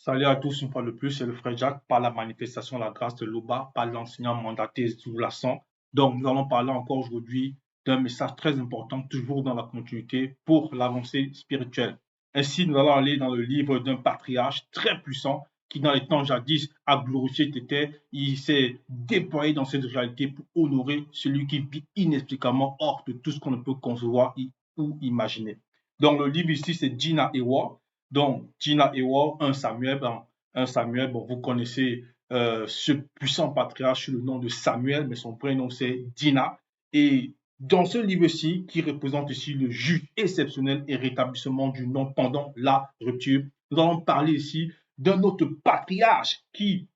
Salut à tous, une fois de plus, c'est le frère Jacques par la manifestation de la grâce de l'Oba, par l'enseignant mandaté Zoulassant. Donc, nous allons parler encore aujourd'hui d'un message très important, toujours dans la continuité, pour l'avancée spirituelle. Ainsi, nous allons aller dans le livre d'un patriarche très puissant qui, dans les temps jadis, a glorifié Tété. Il s'est déployé dans cette réalité pour honorer celui qui vit inexplicablement hors de tout ce qu'on ne peut concevoir ou imaginer. Donc, le livre ici, c'est Gina Ewa. Donc, Gina Ewell, 1 Samuel, bon, vous connaissez ce puissant patriarche sous le nom de Samuel, mais son prénom c'est Dina. Et dans ce livre-ci, qui représente ici le juge exceptionnel et rétablissement du nom pendant la rupture, nous allons parler ici d'un autre patriarche qui,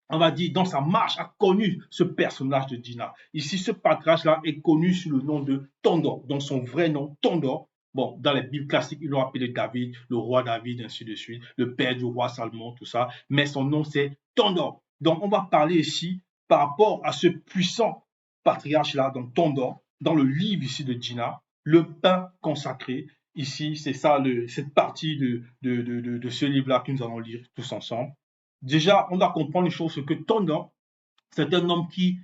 on va dire, dans sa marche, a connu ce personnage de Dina. Ici, ce patriarche-là est connu sous le nom de Tondor, donc son vrai nom, Tondor. Bon, dans les Bibles classiques, ils l'ont appelé David, le roi David, ainsi de suite, le père du roi Salomon, tout ça. Mais son nom, c'est Tondor. Donc, on va parler ici par rapport à ce puissant patriarche-là, donc Tondor, dans le livre ici de Dina, le pain consacré. Ici, c'est ça, cette partie de ce livre-là que nous allons lire tous ensemble. Déjà, on doit comprendre une chose, c'est que Tondor, c'est un homme qui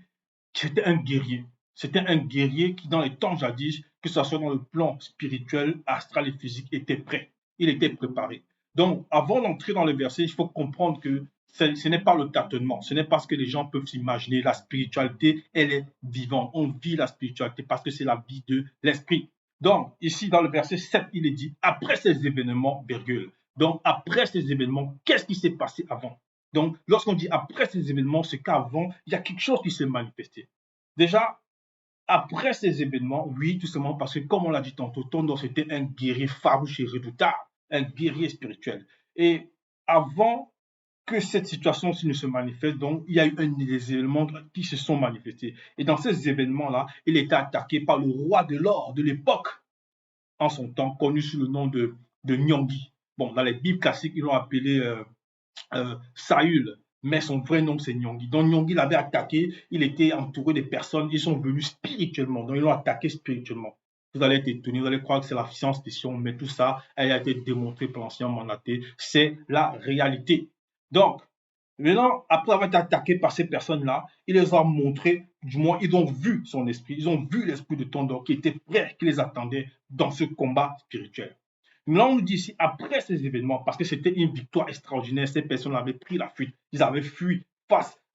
était un guerrier. C'était un guerrier qui, dans les temps jadis, que ce soit dans le plan spirituel, astral et physique, était prêt. Il était préparé. Donc, avant d'entrer dans les versets, il faut comprendre que ce n'est pas le tâtonnement, ce n'est pas ce que les gens peuvent s'imaginer. La spiritualité, elle est vivante. On vit la spiritualité parce que c'est la vie de l'esprit. Donc, ici, dans le verset 7, il est dit, après ces événements, virgule. Donc, après ces événements, qu'est-ce qui s'est passé avant? Donc, lorsqu'on dit après ces événements, c'est qu'avant, il y a quelque chose qui s'est manifesté. Déjà, après ces événements, oui, tout simplement parce que, comme on l'a dit tantôt, Tondor, c'était un guerrier farouche et redoutable, un guerrier spirituel. Et avant que cette situation-ci ne se manifeste, donc, il y a eu des événements qui se sont manifestés. Et dans ces événements-là, il était attaqué par le roi de l'or de l'époque, en son temps, connu sous le nom de Nyonggi. Bon, dans les Bibles classiques, ils l'ont appelé Saül, mais son vrai nom c'est Nyonggi. Donc Nyonggi l'avait attaqué, il était entouré de personnes, ils sont venus spirituellement, donc ils l'ont attaqué spirituellement. Vous allez être étonné, vous allez croire que c'est la science-fiction, mais tout ça, elle a été démontré par l'ancien mandaté, c'est la réalité. Donc, maintenant, après avoir été attaqué par ces personnes-là, il les a montré, du moins, ils ont vu son esprit, ils ont vu l'esprit de Tondor qui était prêt, qui les attendait dans ce combat spirituel. Là, on nous dit ici, après ces événements, parce que c'était une victoire extraordinaire, ces personnes avaient pris la fuite, ils avaient fui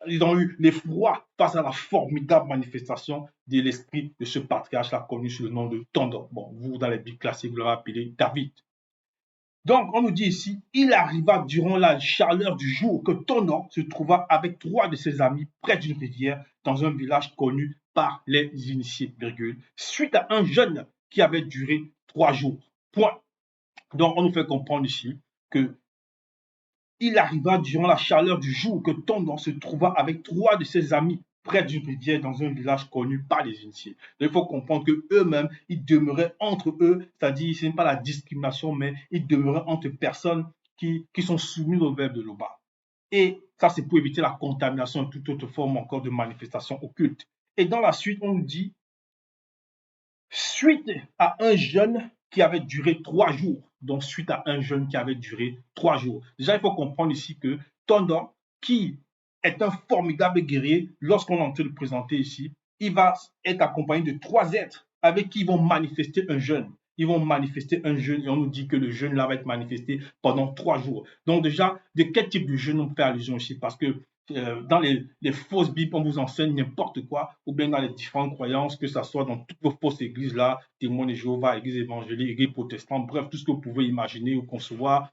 ils ont eu l'effroi face à la formidable manifestation de l'esprit de ce patriarche-là connu sous le nom de Tondor. Bon, vous, dans les Bibles classiques, vous l'avez appelé David. Donc, on nous dit ici, il arriva durant la chaleur du jour que Tondor se trouva avec 3 de ses amis près d'une rivière dans un village connu par les initiés, virgule, suite à un jeûne qui avait duré 3 jours. Point. Donc, on nous fait comprendre ici que il arriva durant la chaleur du jour que Tondor se trouva avec 3 de ses amis près d'une rivière dans un village connu par les initiés. Donc, il faut comprendre que eux-mêmes, ils demeuraient entre eux, c'est-à-dire, ce n'est pas la discrimination, mais ils demeuraient entre personnes qui sont soumises au verbe de l'Oba. Et ça, c'est pour éviter la contamination de toute autre forme encore de manifestation occulte. Et dans la suite, on nous dit, suite à un jeûne qui avait duré 3 jours. Donc, suite à un jeûne qui avait duré 3 jours. Déjà, il faut comprendre ici que Tondor, qui est un formidable guerrier, lorsqu'on est en train de le présenter ici, il va être accompagné de 3 êtres avec qui ils vont manifester un jeûne. Ils vont manifester un jeûne et on nous dit que le jeûne là va être manifesté pendant 3 jours. Donc déjà, de quel type de jeûne on fait allusion ici? Parce que dans les fausses Bibles, on vous enseigne n'importe quoi, ou bien dans les différentes croyances, que ce soit dans toutes vos fausses églises là, témoins de Jéhovah, église évangélique, église protestante, bref, tout ce que vous pouvez imaginer ou concevoir,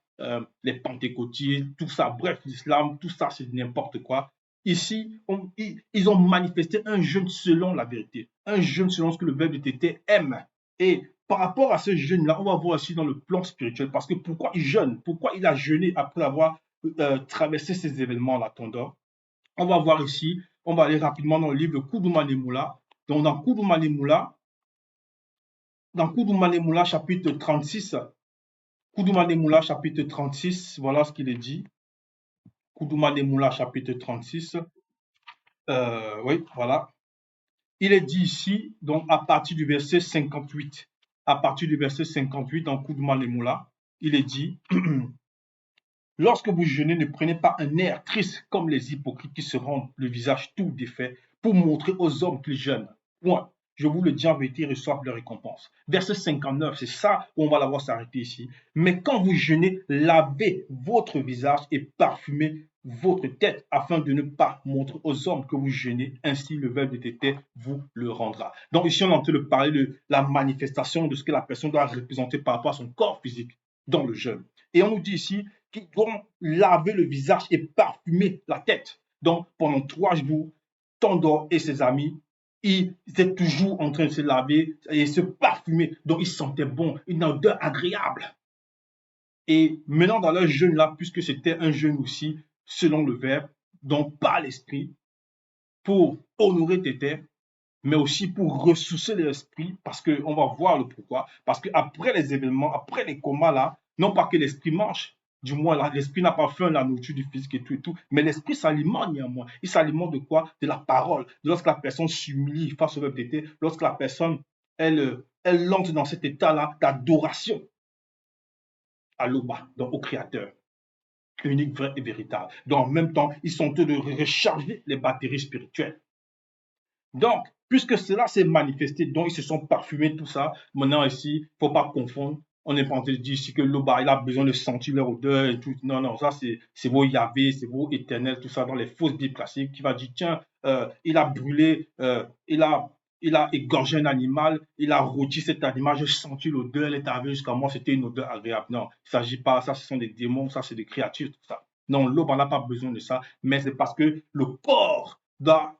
les pentecôtistes, tout ça, bref, l'islam, tout ça, c'est n'importe quoi. Ici, ils ont manifesté un jeûne selon la vérité, un jeûne selon ce que le verbe de Tété aime. Et par rapport à ce jeûne-là, on va voir aussi dans le plan spirituel, parce que pourquoi il jeûne, pourquoi il a jeûné après avoir traversé ces événements-là, Tondor. On va voir ici, on va aller rapidement dans le livre de Koudouma-Nemoula. Donc, dans Koudouma-Nemoula, chapitre 36, Koudouma-Nemoula, chapitre 36, voilà ce qu'il est dit. Koudouma-Nemoula, chapitre 36. Oui, voilà. Il est dit ici, donc à partir du verset 58. À partir du verset 58, dans Koudouma-Nemoula, il est dit Lorsque vous jeûnez, ne prenez pas un air triste comme les hypocrites qui se rendent le visage tout défait pour montrer aux hommes qu'ils jeûnent. Point. Je vous le dis en vérité, ils reçoivent leur récompense. Verset 59, c'est ça où on va la voir s'arrêter ici. Mais quand vous jeûnez, lavez votre visage et parfumez votre tête afin de ne pas montrer aux hommes que vous jeûnez. Ainsi, le verbe de tété vous le rendra. Donc ici, on est en train de parler de la manifestation de ce que la personne doit représenter par rapport à son corps physique dans le jeûne. Et on nous dit ici qu'ils doivent laver le visage et parfumer la tête. Donc, pendant 3 jours, Tondor et ses amis, ils étaient toujours en train de se laver et se parfumer. Donc, ils sentaient bon, une odeur agréable. Et maintenant, dans leur jeûne-là, puisque c'était un jeûne aussi, selon le Verbe, donc par l'Esprit, pour honorer Tété, mais aussi pour ressourcer l'esprit, parce qu'on va voir le pourquoi. Parce qu'après les événements, après les comas là, non pas que l'esprit mange, du moins l'esprit n'a pas faim de la nourriture du physique et tout, mais l'esprit s'alimente néanmoins. Il s'alimente de quoi? De la parole. Lorsque la personne s'humilie face au verbe d'été, lorsque la personne, elle entre dans cet état-là d'adoration à l'Oba, donc au Créateur, unique, vrai et véritable. Donc en même temps, ils sont en train de recharger les batteries spirituelles. Donc, puisque cela s'est manifesté, donc ils se sont parfumés, tout ça. Maintenant, ici, il ne faut pas confondre. On n'est pas en train de dire ici que l'Oba, il a besoin de sentir leur odeur et tout. Non, non, ça, c'est vos Yahvé, c'est vos éternel, tout ça, dans les fausses Bibles classiques, qui va dire, tiens, il a brûlé, il a égorgé un animal, il a rôti cet animal, j'ai senti l'odeur, elle est arrivée jusqu'à moi, c'était une odeur agréable. Non, il ne s'agit pas, ça, ce sont des démons, ça, c'est des créatures, tout ça. Non, l'Oba n'a pas besoin de ça, mais c'est parce que le corps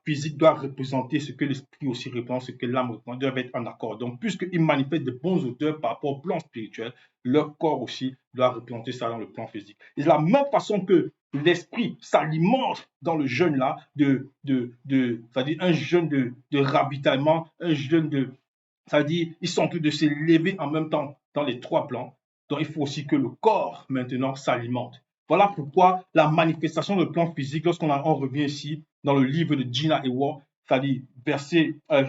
physique doit représenter ce que l'esprit aussi représente, ce que l'âme représente, doivent être en accord. Donc, puisqu'ils manifestent de bons odeurs par rapport au plan spirituel, leur corps aussi doit représenter ça dans le plan physique. Et de la même façon que l'esprit s'alimente dans le jeûne là, c'est-à-dire un jeûne de ravitaillement, un jeûne c'est-à-dire ils sont en train de se lever en même temps dans les 3 plans. Donc, il faut aussi que le corps maintenant s'alimente. Voilà pourquoi la manifestation de plan physique, on revient ici dans le livre de Gina Ewa, c'est-à-dire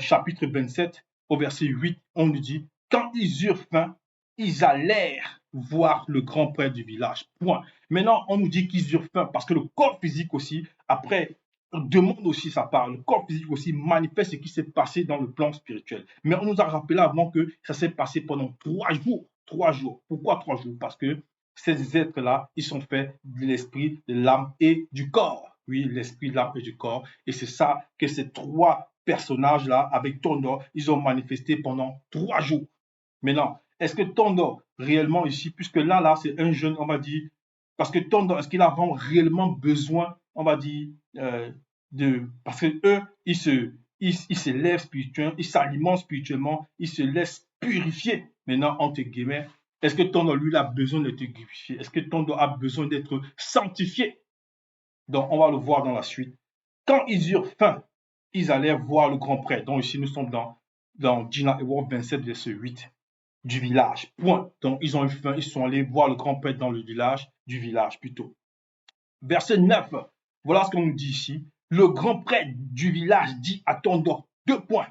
chapitre 27 au verset 8, on nous dit, quand ils eurent faim, ils allèrent voir le grand prêtre du village. Point. Maintenant, on nous dit qu'ils eurent faim parce que le corps physique aussi, après, demande aussi sa part. Le corps physique aussi manifeste ce qui s'est passé dans le plan spirituel. Mais on nous a rappelé avant que ça s'est passé pendant 3 jours. 3 jours. Pourquoi 3 jours? Parce que ces êtres-là, ils sont faits de l'esprit, de l'âme et du corps. Oui, l'esprit, l'âme et du corps. Et c'est ça que ces 3 personnages-là, avec Tondor, ils ont manifesté pendant 3 jours. Maintenant, est-ce que Tondor, réellement ici, puisque là, c'est un jeune, on va dire, parce que Tondor, est-ce qu'il a vraiment réellement besoin, on va dire, parce que eux, ils se lèvent spirituellement, ils s'alimentent spirituellement, ils se laissent purifier, maintenant, entre guillemets. Est-ce que Tondor, lui, a besoin d'être purifié? Est-ce que Tondor a besoin d'être sanctifié? Donc, on va le voir dans la suite. Quand ils eurent faim, ils allèrent voir le grand prêtre. Donc, ici, nous sommes dans Gina Ewok 27, verset 8 du village. Point. Donc, ils ont eu faim, ils sont allés voir le grand prêtre dans le village, du village plutôt. Verset 9, voilà ce qu'on nous dit ici. Le grand prêtre du village dit à Tondor, 2 points.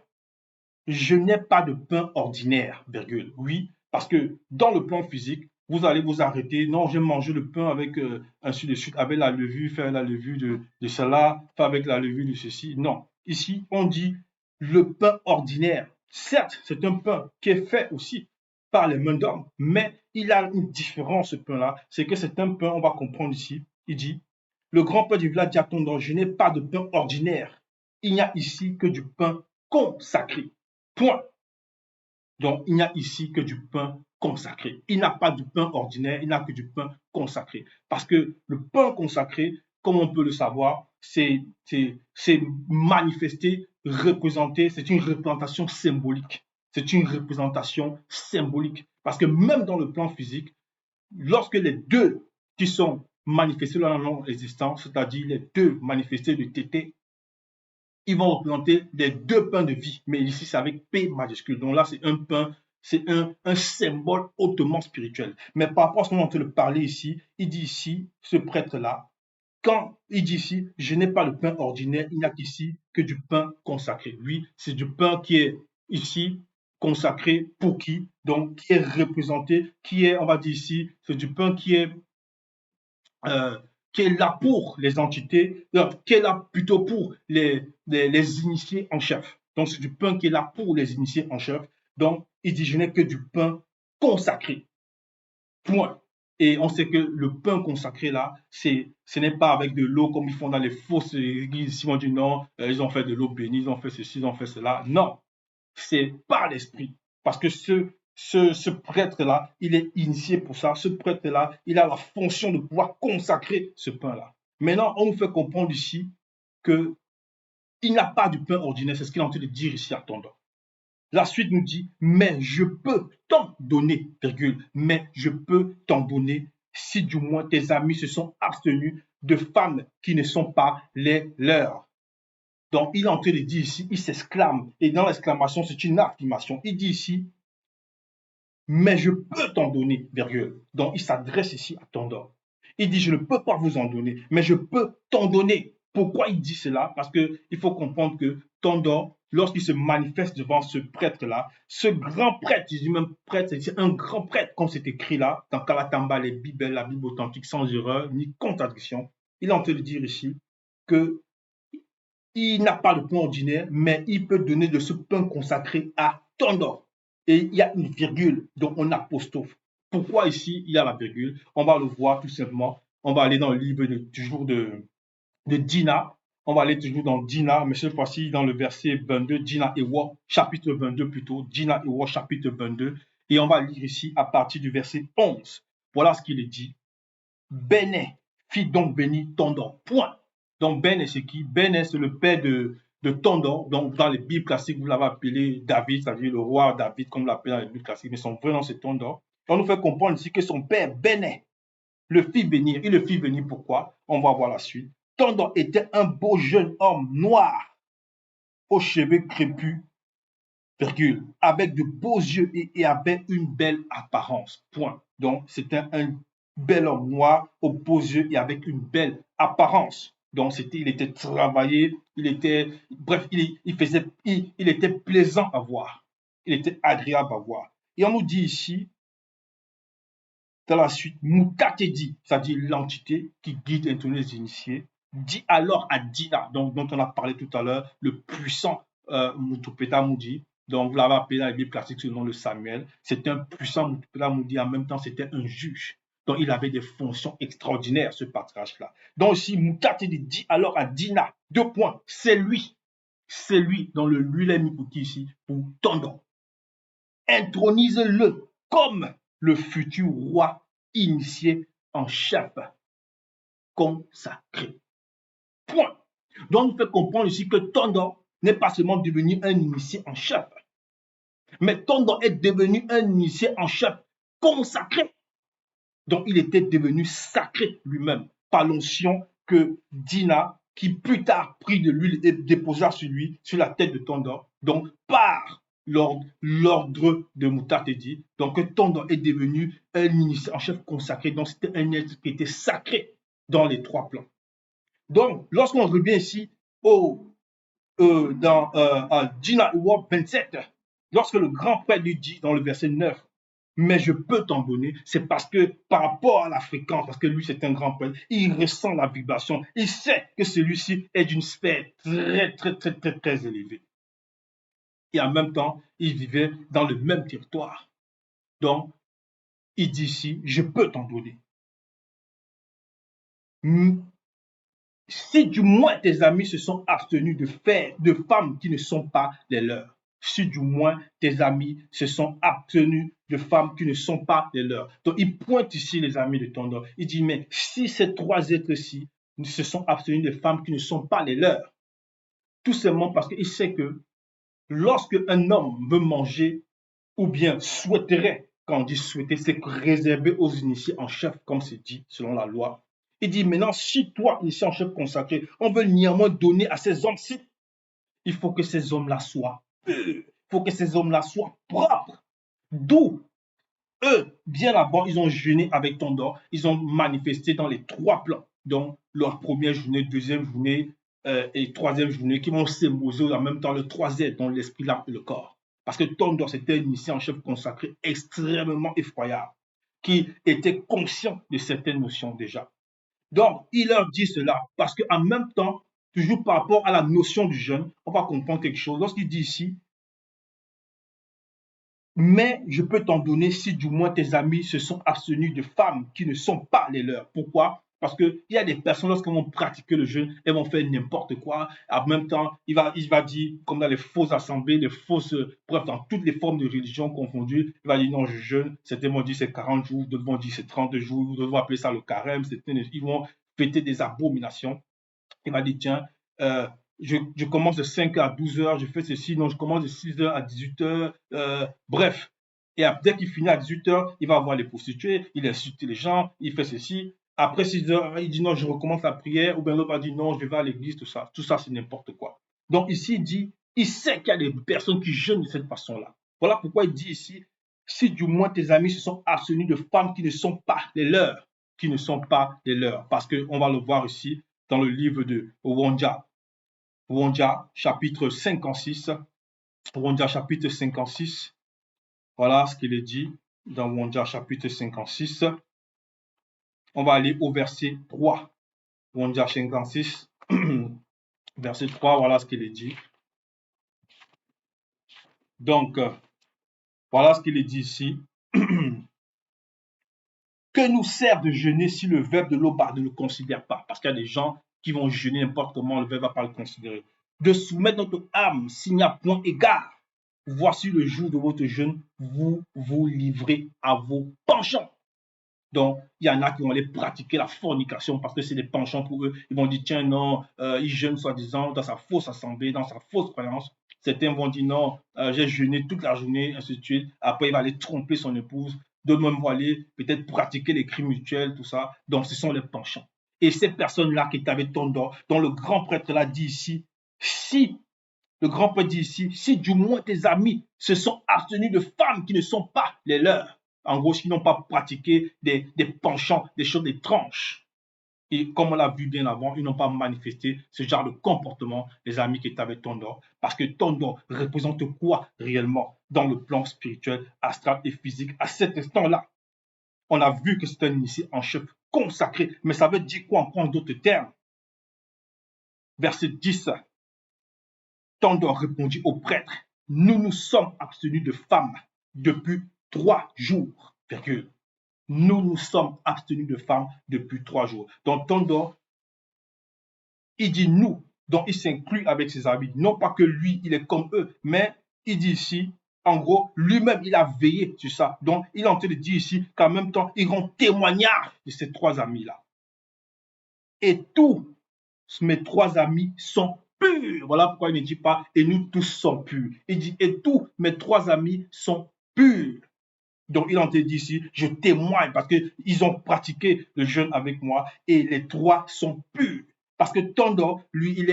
Je n'ai pas de pain ordinaire, virgule. Oui, parce que dans le plan physique, vous allez vous arrêter. Non, j'ai mangé le pain avec ainsi de suite, avec la levure, faire la levure de cela, faire avec la levure de ceci. Non. Ici, on dit le pain ordinaire. Certes, c'est un pain qui est fait aussi par les mains d'hommes, mais il a une différence, ce pain-là. C'est que c'est un pain, on va comprendre ici. Il dit, le grand père du village dit à Tondor, je n'ai pas de pain ordinaire. Il n'y a ici que du pain consacré. Point. Donc, il n'y a ici que du pain consacré. Il n'a pas de pain ordinaire, il n'a que du pain consacré. Parce que le pain consacré, comme on peut le savoir, c'est manifesté, représenté, c'est une représentation symbolique. C'est une représentation symbolique. Parce que même dans le plan physique, lorsque les deux qui sont manifestés dans la non-existence, c'est-à-dire les deux manifestés de tété, ils vont représenter les 2 pains de vie. Mais ici, c'est avec P majuscule. Donc là, c'est un pain, c'est un symbole hautement spirituel. Mais par rapport à ce qu'on est en train de parler ici, il dit ici, ce prêtre-là, quand il dit ici, je n'ai pas le pain ordinaire, il n'y a qu'ici que du pain consacré. Oui, c'est du pain qui est ici consacré pour qui? Donc, qui est représenté, qui est, on va dire ici, c'est du pain qui est euh, qui est là pour les entités, qui est là plutôt pour les initiés en chef. Donc, c'est du pain qui est là pour les initiés en chef. Donc, il dit, je n'ai que du pain consacré. Point. Et on sait que le pain consacré là, ce n'est pas avec de l'eau comme ils font dans les fausses églises. Ils vont dire non, ils ont fait de l'eau bénie, ils ont fait ceci, ils ont fait cela. Non, c'est par l'esprit. Parce que ce prêtre-là, il est initié pour ça. Ce prêtre-là, il a la fonction de pouvoir consacrer ce pain-là. Maintenant, on nous fait comprendre ici qu'il n'a pas du pain ordinaire. C'est ce qu'il est en train de dire ici à Tondor. La suite nous dit, mais je peux t'en donner, virgule, mais je peux t'en donner si du moins tes amis se sont abstenus de femmes qui ne sont pas les leurs. Donc, il est en train de dire ici, il s'exclame, et dans l'exclamation, c'est une affirmation. Il dit ici, mais je peux t'en donner, virgule. Donc, il s'adresse ici à Tondor. Il dit, je ne peux pas vous en donner, mais je peux t'en donner. Pourquoi il dit cela? Parce qu'il faut comprendre que Tondor, lorsqu'il se manifeste devant ce prêtre-là, ce grand prêtre, je dis même prêtre, c'est un grand prêtre, comme c'est écrit là, dans Kalatamba, les Bibles, la Bible authentique, sans erreur, ni contradiction. Il est en train de dire ici que il n'a pas de pain ordinaire, mais il peut donner de ce pain consacré à Tondor. Et il y a une virgule, donc on apostrophe. Pourquoi ici il y a la virgule? On va le voir tout simplement. On va aller dans le livre toujours de Dina. On va aller toujours dans Dina, mais cette fois-ci dans le verset 22, Dina et Wa, chapitre 22 plutôt, Dina et Wa, chapitre 22. Et on va lire ici à partir du verset 11. Voilà ce qu'il est dit. Béné, fit donc béni Tondor. Point. Donc Béné, c'est qui? Béné, c'est le père de Tondor. Donc dans les Bibles classiques, vous l'avez appelé David, c'est-à-dire le roi David, comme on l'appelle dans les Bibles classiques, mais son vrai nom c'est Tondor. On nous fait comprendre ici que son père Béné le fit bénir. Il le fit bénir pourquoi? On va voir la suite. Tondor était un beau jeune homme noir, aux cheveux crépus, virgule, avec de beaux yeux et avait une belle apparence. Point. Donc, c'était un bel homme noir, aux beaux yeux et avec une belle apparence. Donc, il était travaillé, bref, il était plaisant à voir. Il était agréable à voir. Et on nous dit ici, dans la suite, Mutatedi, c'est-à-dire l'entité qui guide et tourne les initiés, dit alors à Dina, dont on a parlé tout à l'heure, le puissant Mutupeta Moudi. Donc, vous l'avez appelé dans la Bible classique sous le nom de Samuel. C'était un puissant Mutupeta Moudi, en même temps, c'était un juge. Donc, il avait des fonctions extraordinaires, ce patriarche-là. Donc, ici, Mutatedi dit alors à Dina, deux points, c'est lui, dans le lui ici, pour Tondor. Intronise-le comme le futur roi initié en chef consacré. Point. Donc, on fait comprendre ici que Tondor n'est pas seulement devenu un initié en chef, mais Tondor est devenu un initié en chef consacré. Donc, il était devenu sacré lui-même par l'onction que Dina, qui plus tard prit de l'huile et déposa sur lui, sur la tête de Tondor. Donc, par l'ordre de Mutatedi, donc Tondor est devenu un initié en chef consacré. Donc, c'était un être qui était sacré dans les trois plans. Donc, lorsqu'on revient ici dans Dina 27, lorsque le grand prêtre lui dit dans le verset 9, mais je peux t'en donner, c'est parce que par rapport à la fréquence, parce que lui c'est un grand prêtre, il ressent la vibration, il sait que celui-ci est d'une sphère très élevée. Et en même temps, il vivait dans le même territoire. Donc, il dit ici, je peux t'en donner. Si du moins tes amis se sont abstenus de femmes qui ne sont pas les leurs, si du moins tes amis se sont abstenus de femmes qui ne sont pas les leurs. Donc il pointe ici les amis de Tondor. Il dit, mais si ces trois êtres-ci se sont abstenus de femmes qui ne sont pas les leurs, tout simplement parce qu'il sait que lorsque un homme veut manger ou bien souhaiterait, quand on dit souhaiter, c'est réservé aux initiés en chef, comme c'est dit selon la loi. Il dit maintenant, si toi, initié en chef consacré, on veut néanmoins donner à ces hommes-ci, il faut que ces hommes-là soient purs, il faut que ces hommes-là soient propres. D'où eux, bien avant, ils ont jeûné avec Tondor, ils ont manifesté dans les trois plans. Donc, leur première journée, deuxième journée et troisième journée, qui vont symboliser en même temps le troisième, dans l'esprit, l'âme et le corps. Parce que Tondor, c'était un initié en chef consacré extrêmement effroyable, qui était conscient de certaines notions déjà. Donc, il leur dit cela parce qu'en même temps, toujours par rapport à la notion du jeûne, on va comprendre quelque chose. Lorsqu'il dit ici, mais je peux t'en donner si du moins tes amis se sont abstenus de femmes qui ne sont pas les leurs. Pourquoi? Parce qu'il y a des personnes, lorsqu'elles vont pratiquer le jeûne, elles vont faire n'importe quoi. En même temps, il va dire, comme dans les fausses assemblées, les fausses, bref, dans toutes les formes de religion confondues, il va dire non, je jeûne. Certains vont dire c'est 40 jours, d'autres vont dire c'est 30 jours, d'autres vont appeler ça le carême. Ils vont fêter des abominations. Il m'a dit, tiens, je commence de 5 à 12 heures, je fais ceci, non, je commence de 6 heures à 18 heures, bref. Et dès qu'il finit à 18 heures, il va voir les prostituées, il insulte les gens, il fait ceci. Après 6 heures, il dit non, je recommence la prière, ou bien l'autre va dire non, je vais à l'église, tout ça. Tout ça, c'est n'importe quoi. Donc ici, il dit, il sait qu'il y a des personnes qui jeûnent de cette façon-là. Voilà pourquoi il dit ici, si du moins tes amis se sont abstenus de femmes qui ne sont pas les leurs, qui ne sont pas les leurs. Parce qu'on va le voir ici, dans le livre de Wonja, chapitre 56. Wonja, chapitre 56. Voilà ce qu'il est dit dans Wonja, chapitre 56. On va aller au verset 3. Wonja 56, verset 3, voilà ce qu'il est dit. Donc, voilà ce qu'il est dit ici. Que nous sert de jeûner si le verbe de l'Oba ne le considère pas? Parce qu'il y a des gens qui vont jeûner n'importe comment, le verbe ne va pas le considérer. De soumettre notre âme s'il n'y a point égard. Voici le jour de votre jeûne, vous vous livrez à vos penchants. Donc, il y en a qui vont aller pratiquer la fornication parce que c'est des penchants pour eux. Ils vont dire, tiens, non, il jeûne soi-disant dans sa fausse assemblée, dans sa fausse croyance. Certains vont dire, non, j'ai jeûné toute la journée, ainsi de suite. Après, il va aller tromper son épouse. D'autres même vont aller peut-être pratiquer les crimes mutuels, tout ça. Donc, ce sont les penchants. Et ces personnes-là qui t'avaient tendance, dont le grand prêtre l'a dit ici, si le grand prêtre dit ici, si du moins tes amis se sont abstenus de femmes qui ne sont pas les leurs, en gros, s'ils n'ont pas pratiqué des penchants, des choses étranges, et comme on l'a vu bien avant, ils n'ont pas manifesté ce genre de comportement, les amis qui étaient avec Tondor, parce que Tondor représente quoi réellement dans le plan spirituel, astral et physique à cet instant-là? On a vu que c'est un initié en chef consacré, mais ça veut dire quoi en d'autres termes? Verset 10. Tondor répondit au prêtre, nous nous sommes abstenus de femmes depuis 3 jours. Nous nous sommes abstenus de femmes depuis 3 jours. Donc Tondor, il dit nous, donc il s'inclut avec ses amis. Non pas que lui, il est comme eux, mais il dit ici, en gros, lui-même, il a veillé sur ça. Donc il est en train de dire ici qu'en même temps, il rend témoignage de ces 3 amis-là. Et tous mes 3 amis sont purs. Voilà pourquoi il ne dit pas et nous tous sommes purs. Il dit et tous mes 3 amis sont purs. Donc il en te dit ici, je témoigne parce qu'ils ont pratiqué le jeûne avec moi et les 3 sont purs. Parce que Tondor, lui, il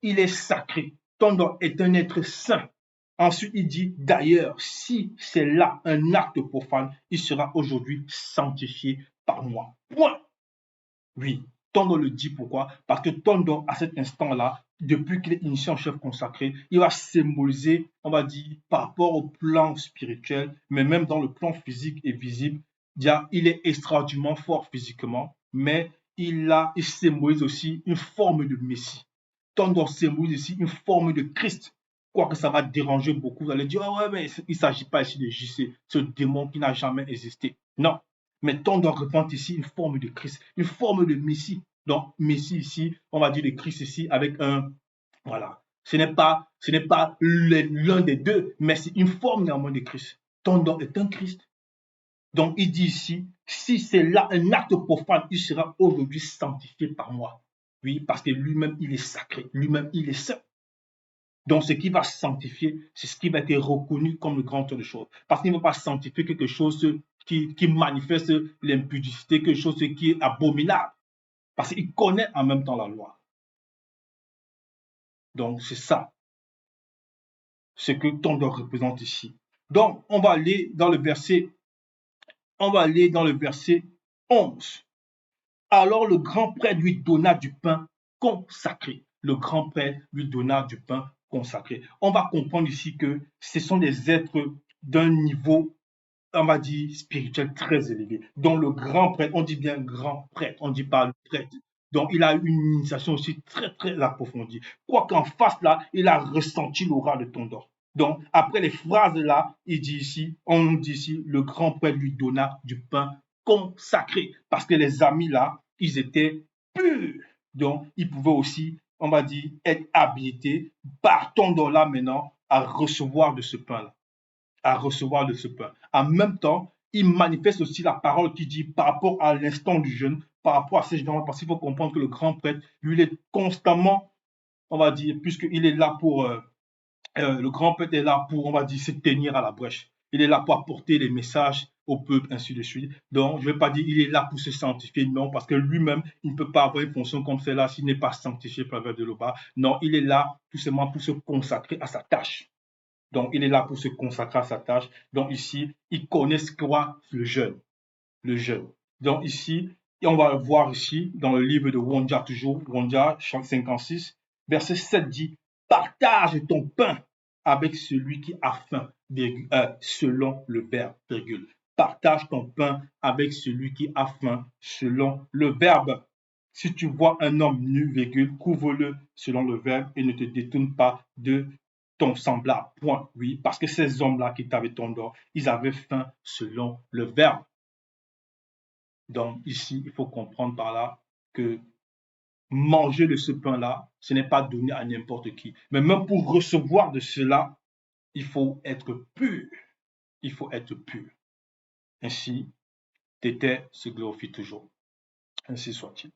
est sacré. Tondor est un être saint. Ensuite, il dit, d'ailleurs, si c'est là un acte profane, il sera aujourd'hui sanctifié par moi. Point. Oui, Tondor le dit pourquoi? Parce que Tondor, à cet instant-là, depuis qu'il est initié en chef consacré, il va symboliser, on va dire, par rapport au plan spirituel, mais même dans le plan physique et visible, il est extraordinairement fort physiquement, mais il symbolise aussi une forme de Messie. Tondor symbolise ici une forme de Christ. Quoique ça va déranger beaucoup, vous allez dire, ah ouais, mais il ne s'agit pas ici de JC, ce démon qui n'a jamais existé. Non, mais Tondor représente ici une forme de Christ, une forme de Messie. Donc, Messie ici, on va dire le Christ ici avec un, voilà. Ce n'est pas l'un des deux, mais c'est une forme néanmoins de Christ. Tondor est un Christ. Donc, il dit ici, si c'est là un acte profane, il sera aujourd'hui sanctifié par moi. Oui, parce que lui-même, il est sacré, lui-même, il est saint. Donc, ce qui va sanctifier, c'est ce qui va être reconnu comme le grand temps de choses. Parce qu'il ne va pas sanctifier quelque chose qui manifeste l'impudicité, quelque chose qui est abominable. Parce qu'il connaît en même temps la loi. Donc, c'est ça, ce que Tondor représente ici. Donc, on va aller dans le verset 11. Alors le grand prêtre lui donna du pain consacré. Le grand prêtre lui donna du pain consacré. On va comprendre ici que ce sont des êtres d'un niveau on va dire, spirituel très élevé. Donc le grand prêtre, on dit bien grand prêtre, on ne dit pas le prêtre. Donc il a eu une initiation aussi très très approfondie. Quoi qu'en face là, il a ressenti l'aura de Tondor. Donc après les phrases là, il dit ici, on dit ici, le grand prêtre lui donna du pain consacré. Parce que les amis là, ils étaient purs. Donc ils pouvaient aussi, on va dire, être habilités par Tondor là maintenant à recevoir de ce pain là, à recevoir de ce pain. En même temps, il manifeste aussi la parole qui dit par rapport à l'instant du jeûne, par rapport à ces gens, parce qu'il faut comprendre que le grand prêtre, lui, il est constamment, on va dire, puisqu'il est là pour, le grand prêtre est là pour, on va dire, se tenir à la brèche. Il est là pour apporter les messages au peuple, ainsi de suite. Donc, je ne vais pas dire il est là pour se sanctifier, non, parce que lui-même, il ne peut pas avoir une fonction comme celle-là s'il n'est pas sanctifié par le de l'Oba. Non, il est là tout simplement pour se consacrer à sa tâche. Donc, il est là pour se consacrer à sa tâche. Donc, ici, il connaît ce qu'est le jeûne. Le jeûne. Donc, ici, on va le voir ici, dans le livre de Wondia, toujours, Wondia, chapitre 56, verset 7 dit, partage ton pain avec celui qui a faim, selon le verbe, virgule. Partage ton pain avec celui qui a faim, selon le verbe. Si tu vois un homme nu, virgule, couvre-le selon le verbe et ne te détourne pas de ton semblable. Point. Oui, parce que ces hommes-là qui t'avaient tendance, ils avaient faim selon le verbe. Donc ici, il faut comprendre par là que manger de ce pain-là, ce n'est pas donné à n'importe qui. Mais même pour recevoir de cela, il faut être pur. Il faut être pur. Ainsi, Tété se glorifie toujours. Ainsi soit-il.